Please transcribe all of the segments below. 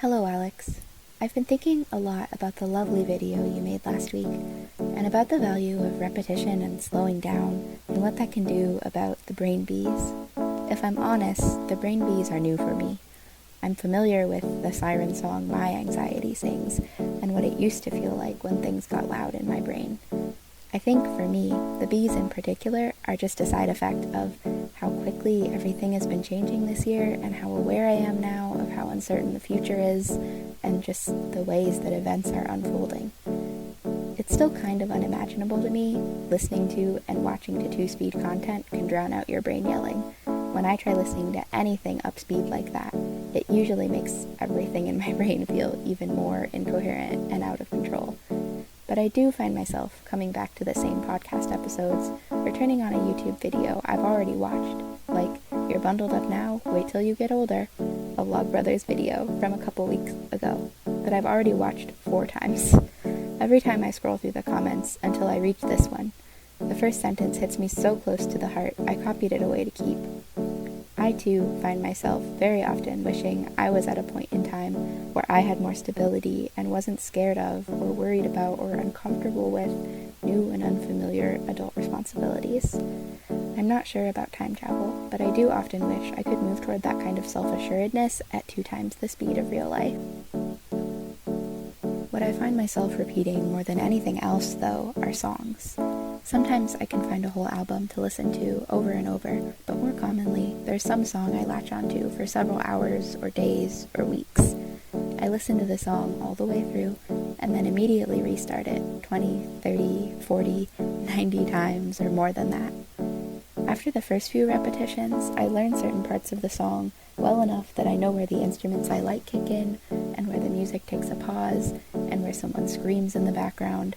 Hello, Alex. I've been thinking a lot about the lovely video you made last week, and about the value of repetition and slowing down, and what that can do about the brain bees. If I'm honest, the brain bees are new for me. I'm familiar with the siren song my anxiety sings, and what it used to feel like when things got loud in my brain. I think for me, the bees in particular are just a side effect of how quickly everything has been changing this year and how aware I am now of how uncertain the future is and just the ways that events are unfolding. It's still kind of unimaginable to me. Listening to and watching to two-speed content can drown out your brain yelling. When I try listening to anything upspeed like that, it usually makes everything in my brain feel even more incoherent and out of control. But I do find myself coming back to the same podcast episodes or turning on a YouTube video I've already watched, like You're Bundled Up Now, Wait Till You Get Older, a Vlogbrothers video from a couple weeks ago that I've already watched 4 times. Every time I scroll through the comments until I reach this one, the first sentence hits me so close to the heart I copied it away to keep. I too find myself very often wishing I was at a point in time where I had more stability and wasn't scared of or worried about or uncomfortable with new and unfamiliar adult responsibilities. I'm not sure about time travel, but I do often wish I could move toward that kind of self-assuredness at 2 times the speed of real life. What I find myself repeating more than anything else, though, are songs. Sometimes I can find a whole album to listen to over and over, but more commonly, there's some song I latch onto for several hours or days or weeks. I listen to the song all the way through, and then immediately restart it 20, 30, 40, 90 times or more than that. After the first few repetitions, I learn certain parts of the song well enough that I know where the instruments I like kick in, and where the music takes a pause, and where someone screams in the background.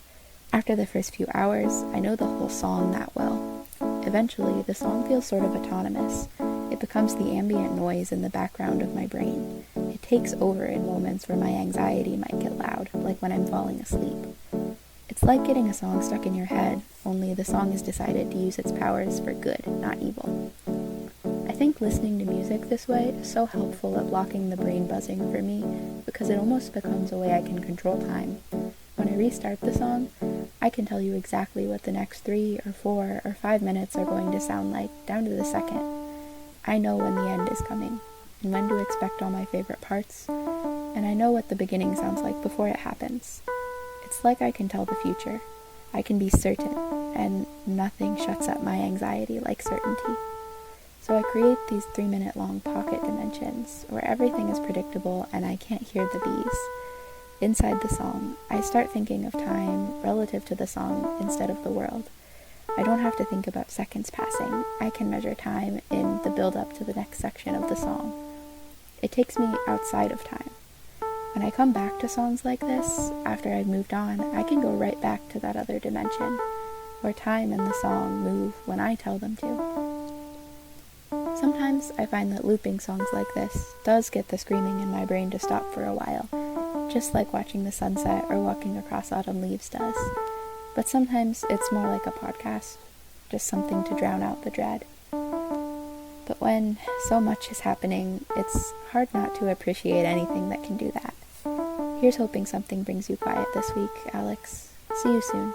After the first few hours, I know the whole song that well. Eventually, the song feels sort of autonomous. It becomes the ambient noise in the background of my brain. It takes over in moments where my anxiety might get loud, like when I'm falling asleep. It's like getting a song stuck in your head, only the song has decided to use its powers for good, not evil. I think listening to music this way is so helpful at blocking the brain buzzing for me, because it almost becomes a way I can control time. When I restart the song, I can tell you exactly what the next 3 or 4 or 5 minutes are going to sound like, down to the second. I know when the end is coming, and when to expect all my favorite parts, and I know what the beginning sounds like before it happens. It's like I can tell the future. I can be certain, and nothing shuts up my anxiety like certainty. So I create these 3-minute-long pocket dimensions, where everything is predictable and I can't hear the bees. Inside the song, I start thinking of time relative to the song instead of the world. I don't have to think about seconds passing. I can measure time in the build-up to the next section of the song. It takes me outside of time. When I come back to songs like this, after I've moved on, I can go right back to that other dimension, where time and the song move when I tell them to. Sometimes I find that looping songs like this does get the screaming in my brain to stop for a while, just like watching the sunset or walking across autumn leaves does. But sometimes it's more like a podcast, just something to drown out the dread. But when so much is happening, it's hard not to appreciate anything that can do that. Here's hoping something brings you quiet this week, Alex. See you soon.